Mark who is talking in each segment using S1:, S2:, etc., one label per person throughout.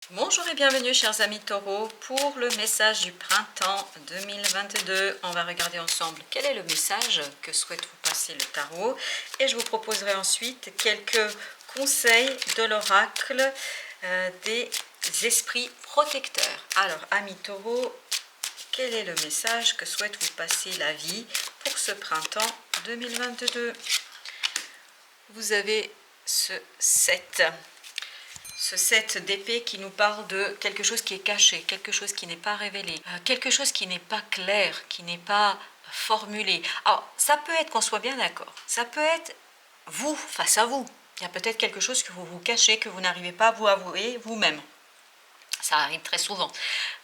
S1: Bonjour et bienvenue chers amis taureaux pour le message du printemps 2022. On va regarder ensemble quel est le message que souhaite vous passer le tarot et je vous proposerai ensuite quelques conseils de l'oracle des esprits protecteurs. Alors amis taureaux, quel est le message que souhaite vous passer la vie pour ce printemps 2022? Vous avez ce 7. Ce 7 d'épée qui nous parle de quelque chose qui est caché, quelque chose qui n'est pas révélé, quelque chose qui n'est pas clair, qui n'est pas formulé. Alors, ça peut être qu'on soit bien d'accord, ça peut être vous face à vous. Il y a peut-être quelque chose que vous vous cachez, que vous n'arrivez pas à vous avouer vous-même. Ça arrive très souvent,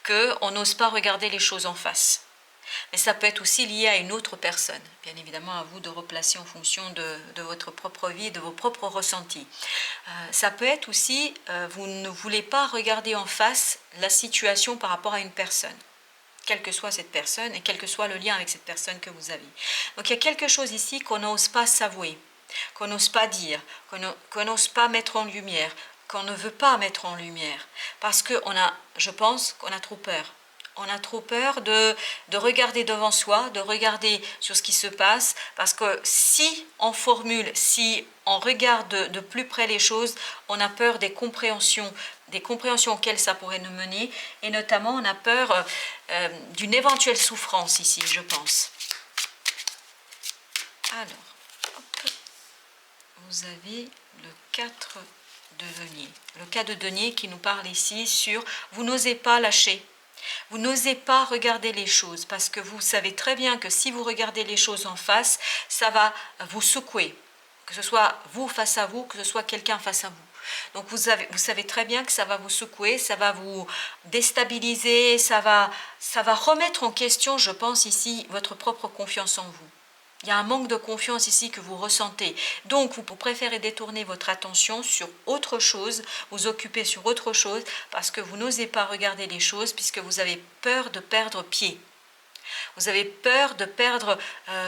S1: qu'on n'ose pas regarder les choses en face. Mais ça peut être aussi lié à une autre personne. Bien évidemment, à vous de replacer en fonction de votre propre vie, de vos propres ressentis. Ça peut être aussi, vous ne voulez pas regarder en face la situation par rapport à une personne, quelle que soit cette personne et quel que soit le lien avec cette personne que vous avez. Donc il y a quelque chose ici qu'on n'ose pas s'avouer, qu'on n'ose pas dire, qu'on n'ose pas mettre en lumière, qu'on ne veut pas mettre en lumière, parce que je pense qu'on a trop peur. On a trop peur de regarder devant soi, de regarder sur ce qui se passe, parce que si on formule, si on regarde de plus près les choses, on a peur des compréhensions auxquelles ça pourrait nous mener, et notamment on a peur d'une éventuelle souffrance ici, je pense. Alors, hop, vous avez le 4 de denier. Le 4 de denier qui nous parle ici sur « vous n'osez pas lâcher ». Vous n'osez pas regarder les choses parce que vous savez très bien que si vous regardez les choses en face, ça va vous secouer. Que ce soit vous face à vous, que ce soit quelqu'un face à vous. Donc vous savez très bien que ça va vous secouer, ça va vous déstabiliser, ça va remettre en question, je pense ici, votre propre confiance en vous. Il y a un manque de confiance ici que vous ressentez. Donc, vous préférez détourner votre attention sur autre chose, vous occuper sur autre chose, parce que vous n'osez pas regarder les choses, puisque vous avez peur de perdre pied. Vous avez peur de perdre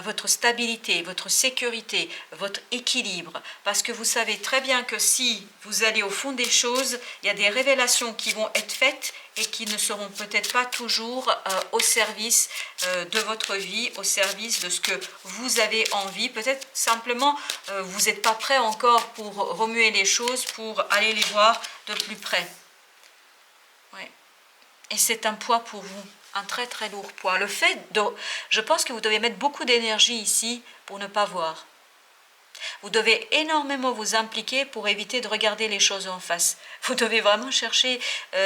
S1: votre stabilité, votre sécurité, votre équilibre, parce que vous savez très bien que si vous allez au fond des choses, il y a des révélations qui vont être faites et qui ne seront peut-être pas toujours au service de votre vie, au service de ce que vous avez envie. Peut-être simplement, vous n'êtes pas prêt encore pour remuer les choses, pour aller les voir de plus près. Ouais. Et c'est un poids pour vous, un très très lourd poids. Je pense que vous devez mettre beaucoup d'énergie ici pour ne pas voir. Vous devez énormément vous impliquer pour éviter de regarder les choses en face. Vous devez vraiment chercher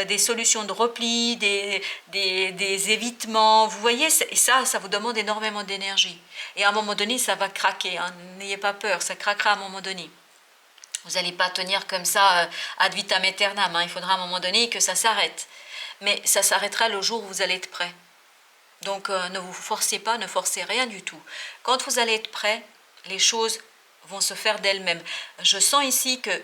S1: des solutions de repli, des évitements. Vous voyez, et ça vous demande énormément d'énergie. Et à un moment donné, ça va craquer. Hein. N'ayez pas peur, ça craquera à un moment donné. Vous n'allez pas tenir comme ça ad vitam aeternam. Hein. Il faudra à un moment donné que ça s'arrête. Mais ça s'arrêtera le jour où vous allez être prêt. Donc ne vous forcez pas, ne forcez rien du tout. Quand vous allez être prêt, les choses vont se faire d'elles-mêmes. Je sens ici que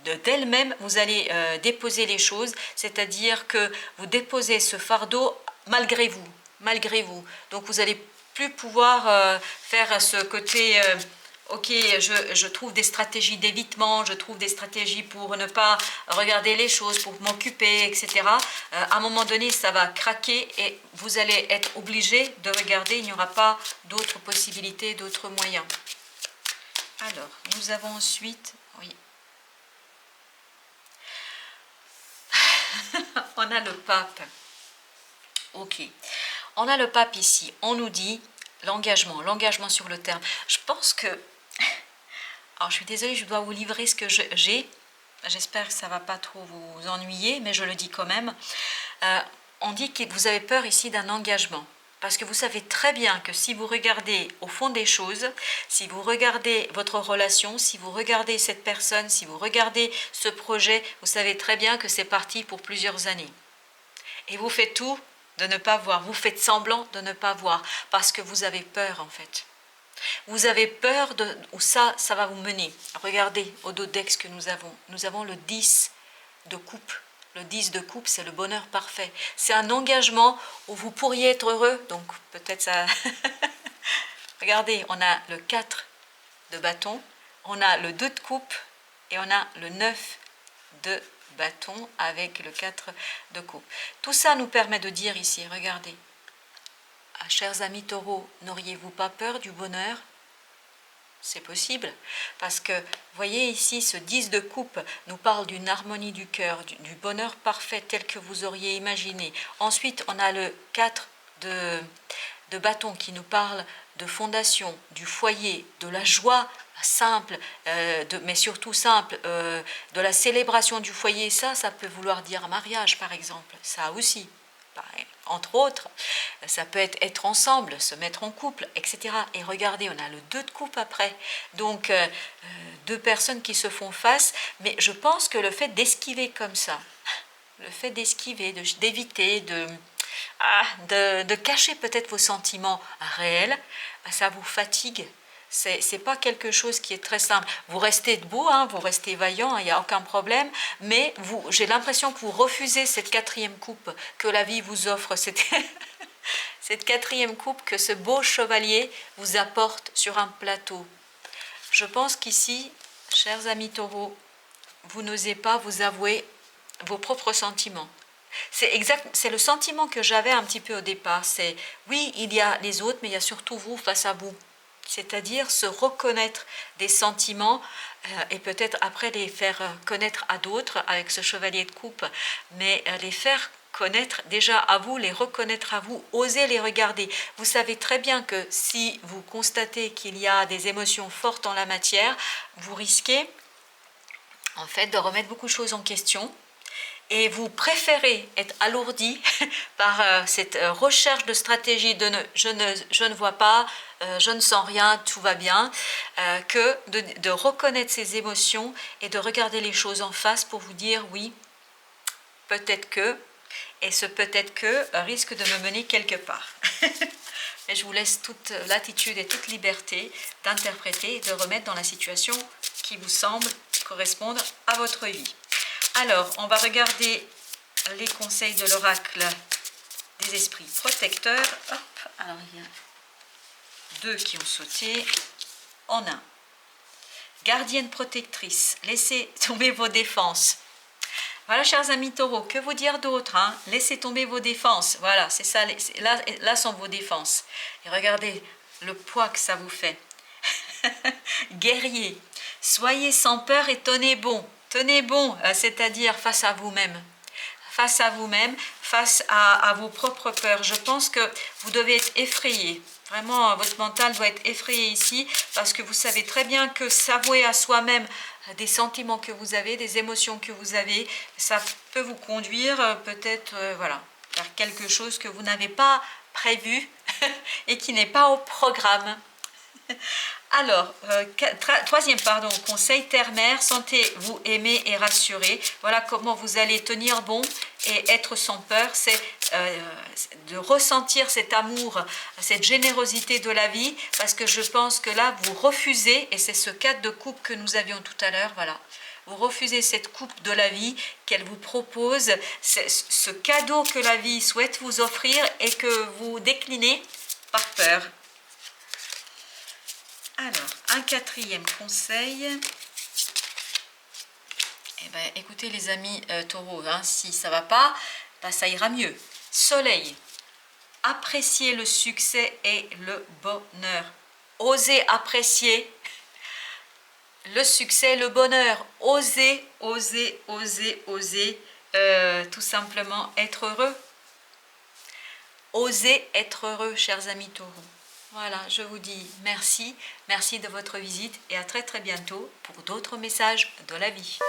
S1: d'elles-mêmes, vous allez déposer les choses, c'est-à-dire que vous déposez ce fardeau malgré vous. Malgré vous. Donc vous n'allez plus pouvoir faire ce côté... ok, je trouve des stratégies d'évitement, je trouve des stratégies pour ne pas regarder les choses, pour m'occuper, etc. À un moment donné, ça va craquer et vous allez être obligé de regarder, il n'y aura pas d'autres possibilités, d'autres moyens. Alors, nous avons ensuite... Oui. On a le pape. Ok. On a le pape ici. On nous dit l'engagement sur le terme. Je pense que... Alors, je suis désolée, je dois vous livrer ce que j'ai. J'espère que ça ne va pas trop vous ennuyer, mais je le dis quand même. On dit que vous avez peur ici d'un engagement. Parce que vous savez très bien que si vous regardez au fond des choses, si vous regardez votre relation, si vous regardez cette personne, si vous regardez ce projet, vous savez très bien que c'est parti pour plusieurs années. Et vous faites tout de ne pas voir, vous faites semblant de ne pas voir, parce que vous avez peur en fait. Vous avez peur de où ça va vous mener. Regardez au dos dex que nous avons. Nous avons le 10 de coupe. Le 10 de coupe, c'est le bonheur parfait. C'est un engagement où vous pourriez être heureux. Donc peut-être ça... Regardez, on a le 4 de bâton, on a le 2 de coupe et on a le 9 de bâton avec le 4 de coupe. Tout ça nous permet de dire ici, regardez, ah, chers amis taureaux, n'auriez-vous pas peur du bonheur? C'est possible, parce que, vous voyez ici, ce 10 de coupe nous parle d'une harmonie du cœur, du bonheur parfait tel que vous auriez imaginé. Ensuite, on a le 4 de bâton qui nous parle de fondation, du foyer, de la joie simple, mais surtout simple, de la célébration du foyer. Ça peut vouloir dire mariage, par exemple, ça aussi. Entre autres, ça peut être ensemble, se mettre en couple, etc. Et regardez, on a le 2 de coupe après. Donc, deux personnes qui se font face. Mais je pense que le fait d'esquiver comme ça, le fait d'esquiver, d'éviter, de cacher peut-être vos sentiments réels, ça vous fatigue. C'est pas quelque chose qui est très simple. Vous restez debout, hein, vous restez vaillant, il n'y a aucun problème, mais j'ai l'impression que vous refusez cette 4e coupe que la vie vous offre, cette 4e coupe que ce beau chevalier vous apporte sur un plateau. Je pense qu'ici, chers amis taureaux, vous n'osez pas vous avouer vos propres sentiments. C'est le sentiment que j'avais un petit peu au départ, c'est oui, il y a les autres, mais il y a surtout vous face à vous. C'est-à-dire se reconnaître des sentiments et peut-être après les faire connaître à d'autres avec ce chevalier de coupe, mais les faire connaître déjà à vous, les reconnaître à vous, oser les regarder. Vous savez très bien que si vous constatez qu'il y a des émotions fortes en la matière, vous risquez en fait de remettre beaucoup de choses en question. Et vous préférez être alourdi par cette recherche de stratégie de je ne vois pas, je ne sens rien, tout va bien, que de reconnaître ces émotions et de regarder les choses en face pour vous dire oui, peut-être que, et ce peut-être que risque de me mener quelque part. Mais je vous laisse toute latitude et toute liberté d'interpréter et de remettre dans la situation qui vous semble correspondre à votre vie. Alors, on va regarder les conseils de l'oracle des esprits protecteurs. Hop, alors il y a 2 qui ont sauté en un. Gardienne protectrice, laissez tomber vos défenses. Voilà, chers amis taureaux, que vous dire d'autre, hein? Laissez tomber vos défenses. Voilà, c'est ça, là sont vos défenses. Et regardez le poids que ça vous fait. Guerrier, soyez sans peur et tenez bon. Tenez bon, c'est-à-dire face à vous-même, face à vos propres peurs. Je pense que vous devez être effrayé. Vraiment, votre mental doit être effrayé ici parce que vous savez très bien que s'avouer à soi-même des sentiments que vous avez, des émotions que vous avez, ça peut vous conduire peut-être voilà, vers quelque chose que vous n'avez pas prévu et qui n'est pas au programme. Alors, 3e conseil, terre-mère, sentez-vous aimé et rassuré. Voilà comment vous allez tenir bon et être sans peur. C'est de ressentir cet amour, cette générosité de la vie, parce que je pense que là, vous refusez, et c'est ce 4 de coupe que nous avions tout à l'heure, voilà. Vous refusez cette coupe de la vie qu'elle vous propose, ce cadeau que la vie souhaite vous offrir et que vous déclinez par peur. Alors, un 4e conseil. Eh bien, écoutez les amis taureaux, hein, si ça ne va pas, ben, ça ira mieux. Soleil, appréciez le succès et le bonheur. Osez apprécier le succès et le bonheur. Osez, osez, osez, osez tout simplement être heureux. Osez être heureux, chers amis taureaux. Voilà, je vous dis merci, merci de votre visite et à très très bientôt pour d'autres messages de la vie.